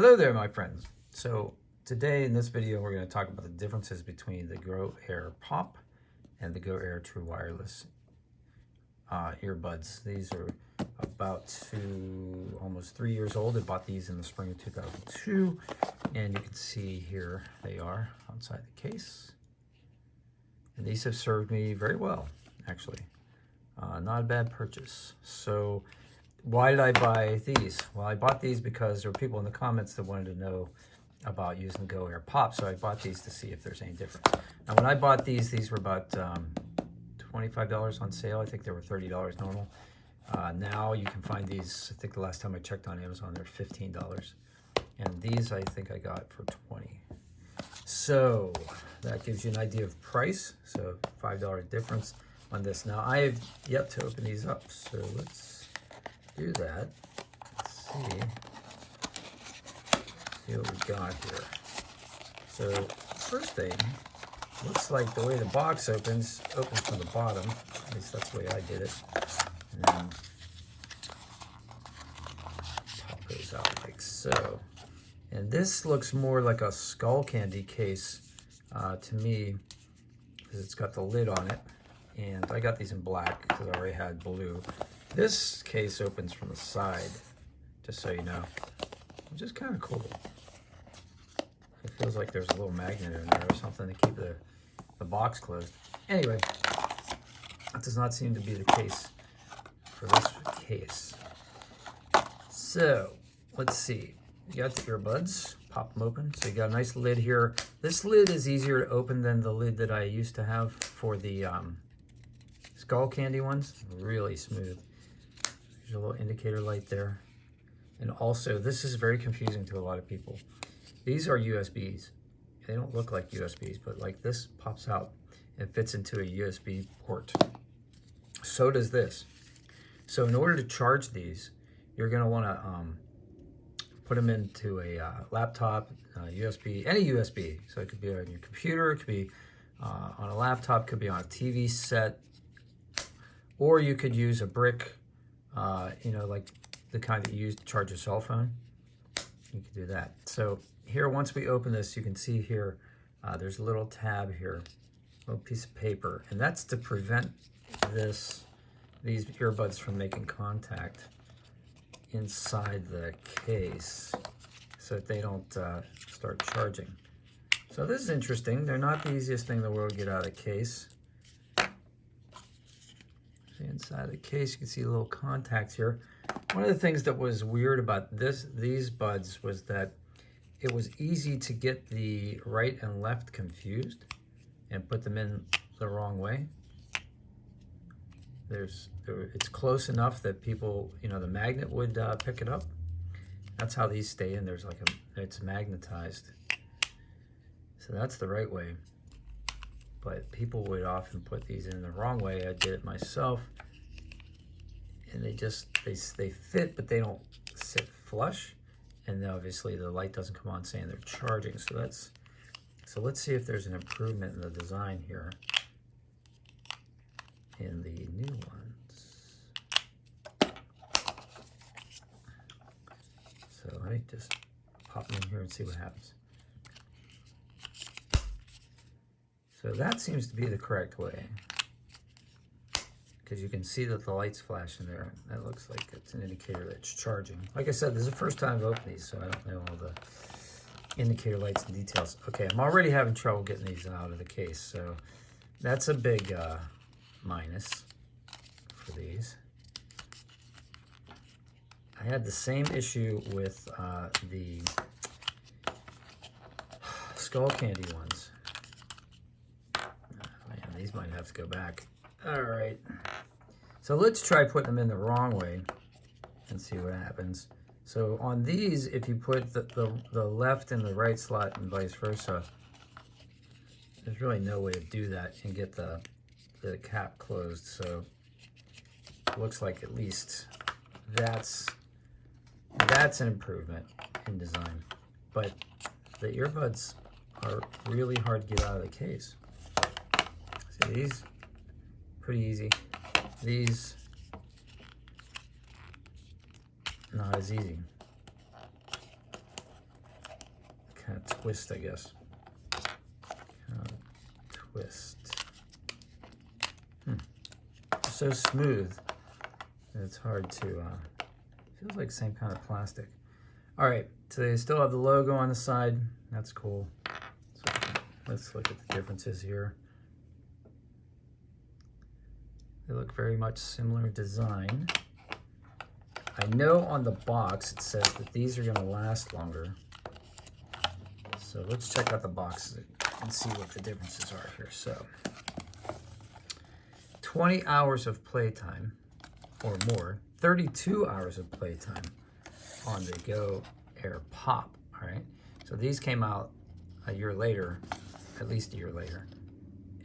Hello there, my friends. So today in this video, we're going to talk about the differences between the Go Air Pop and the Go Air True Wireless earbuds. These are about almost 3 years old. I bought these in the spring of 2002, and you can see here they are outside the case. And these have served me very well, actually. Not a bad purchase. So why did I buy these? Well, I bought these because there were people in the comments that wanted to know about using the Go Air Pop, so I bought these to see if there's any difference. Now, when I bought these were about $25 on sale. I think they were $30 normal. Now you can find these, I think the last time I checked on Amazon, they're $15. And these I think I got for $20. So that gives you an idea of price. So $5 difference on this. Now I have yet to open these up, so let's do that. Let's see what we got here. So first thing, looks like the way the box opens from the bottom. At least that's the way I did it. And then pop goes out like so. And this looks more like a skull candy case to me, because it's got the lid on it. And I got these in black because I already had blue. This case opens from the side, just so you know, which is kind of cool. It feels like there's a little magnet in there or something to keep the box closed. Anyway, that does not seem to be the case for this case. So let's see. You got the earbuds, pop them open. So you got a nice lid here. This lid is easier to open than the lid that I used to have for the skull candy ones. Really smooth. There's a little indicator light there. And also, this is very confusing to a lot of people. These are USBs. They don't look like USBs, but like this pops out and fits into a USB port. So does this. So in order to charge these, you're gonna wanna put them into a laptop, USB, any USB. So it could be on your computer, it could be on a laptop, it could be on a TV set, or you could use a brick, like the kind that you use to charge your cell phone. You could do that. So here, once we open this, you can see here, there's a little tab here, a little piece of paper, and that's to prevent these earbuds from making contact inside the case so that they don't start charging. So this is interesting. They're not the easiest thing in the world to get out of the case. See inside the case, you can see little contacts here. One of the things that was weird about these buds was that it was easy to get the right and left confused and put them in the wrong way. It's close enough that people, the magnet would pick it up. That's how these stay in. It's magnetized. So that's the right way. But people would often put these in the wrong way. I did it myself. And they fit, but they don't sit flush. And then obviously the light doesn't come on saying they're charging. So let's see if there's an improvement in the design here in the new ones. So let me just pop them in here and see what happens. So that seems to be the correct way, because you can see that the light's flashing there. That looks like it's an indicator that it's charging. Like I said, this is the first time I've opened these, so I don't know all the indicator lights and details. Okay, I'm already having trouble getting these out of the case, so that's a big minus for these. I had the same issue with the skull candy ones. Man, these might have to go back. All right, so let's try putting them in the wrong way and see what happens. So on these, if you put the left and the right slot and vice versa, there's really no way to do that and get the cap closed. So it looks like at least that's an improvement in design. But the earbuds are really hard to get out of the case. See, these pretty easy. These not as easy. twist, I guess. Twist. So smooth. It's hard to, feels like the same kind of plastic. All right, so they still have the logo on the side. That's cool. So let's look at the differences here. They look very much similar design. I know on the box it says that these are going to last longer. So let's check out the box and see what the differences are here. So 20 hours of playtime or more, 32 hours of playtime on the Go Air Pop. All right, so these came out a year later, at least a year later.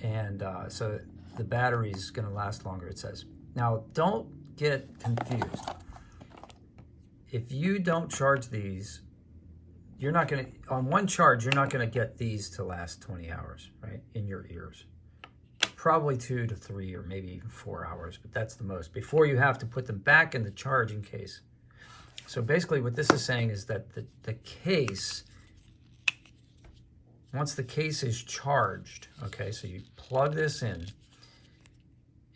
And so the battery is going to last longer, it says. Now, don't get confused. If you don't charge these, you're not going to, on one charge, you're not going to get these to last 20 hours, right, in your ears. Probably 2 to 3 or maybe even 4 hours, but that's the most, before you have to put them back in the charging case. So basically what this is saying is that the case, once the case is charged, okay, so you plug this in,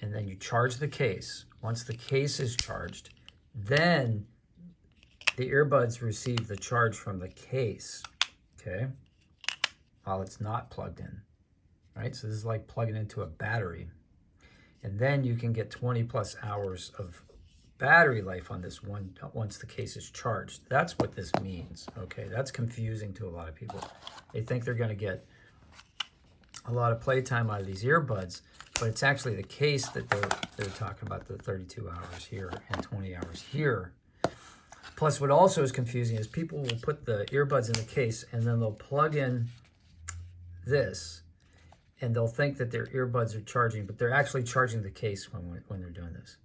and then you charge the case. Once the case is charged, then the earbuds receive the charge from the case, okay, while it's not plugged in, right? So this is like plugging into a battery. And then you can get 20 plus hours of battery life on this one once the case is charged. That's what this means, okay? That's confusing to a lot of people. They think they're gonna get a lot of playtime out of these earbuds, but it's actually the case that they're talking about, the 32 hours here and 20 hours here. Plus, what also is confusing is people will put the earbuds in the case and then they'll plug in this and they'll think that their earbuds are charging, but they're actually charging the case when they're doing this.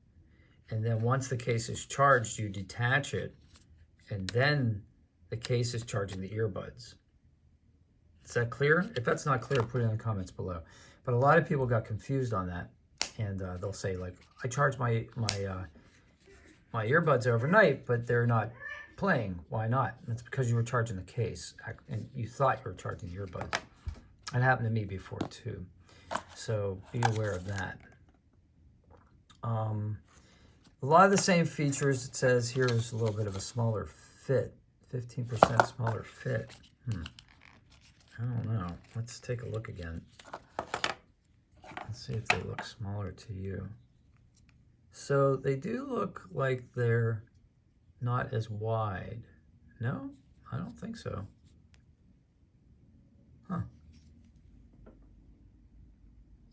And then once the case is charged, you detach it and then the case is charging the earbuds. Is that clear? If that's not clear, put it in the comments below. But a lot of people got confused on that, and they'll say, like, I charge my earbuds overnight, but they're not playing. Why not? And it's because you were charging the case, and you thought you were charging the earbuds. It happened to me before, too. So be aware of that. A lot of the same features. It says here is a little bit of a smaller fit, 15% smaller fit. I don't know. Let's take a look again. Let's see if they look smaller to you. So they do look like they're not as wide. No, I don't think so. Huh.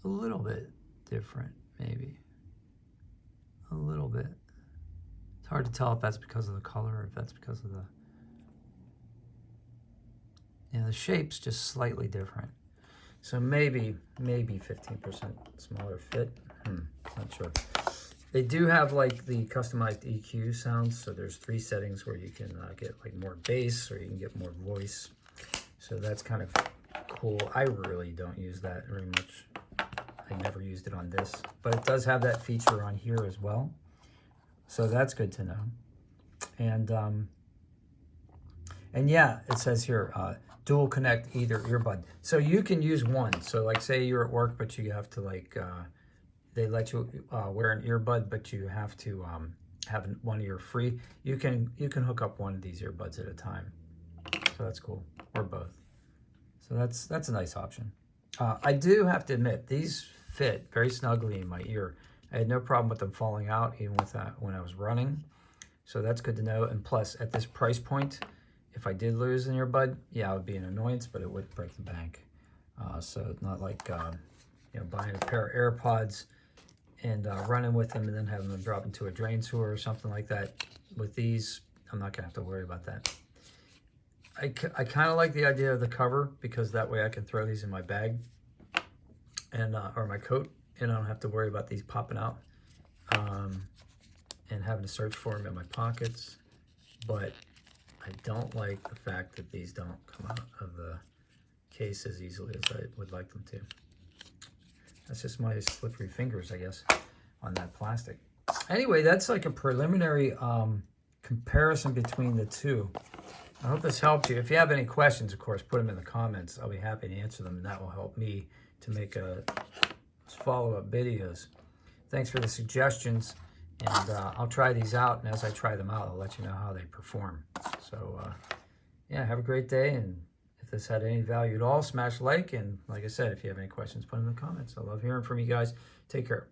A little bit different, maybe. A little bit. It's hard to tell if that's because of the color or if that's because of the... Yeah, the shape's just slightly different. So maybe 15% smaller fit. Not sure. They do have like the customized EQ sounds. So there's 3 settings where you can get like more bass or you can get more voice. So that's kind of cool. I really don't use that very much. I never used it on this, but it does have that feature on here as well. So that's good to know. And yeah, it says here, dual connect either earbud. So you can use one. So like say you're at work, but you have to like, they let you wear an earbud, but you have to have one ear free. You can hook up one of these earbuds at a time. So that's cool, or both. So that's a nice option. I do have to admit, these fit very snugly in my ear. I had no problem with them falling out, even with when I was running. So that's good to know. And plus, at this price point, if I did lose an earbud, yeah, it would be an annoyance, but it would break the bank. So it's not like you know, buying a pair of AirPods and running with them and then having them drop into a drain sewer or something like that. With these, I'm not gonna have to worry about that. I kind of like the idea of the cover because that way I can throw these in my bag and or my coat, and I don't have to worry about these popping out and having to search for them in my pockets. But I don't like the fact that these don't come out of the case as easily as I would like them to. That's just my slippery fingers, I guess, on that plastic. Anyway, that's like a preliminary comparison between the two. I hope this helped you. If you have any questions, of course, put them in the comments. I'll be happy to answer them, and that will help me to make follow-up videos. Thanks for the suggestions, and I'll try these out, and as I try them out, I'll let you know how they perform. So, yeah, have a great day, and if this had any value at all, smash like, and like I said, if you have any questions, put them in the comments. I love hearing from you guys. Take care.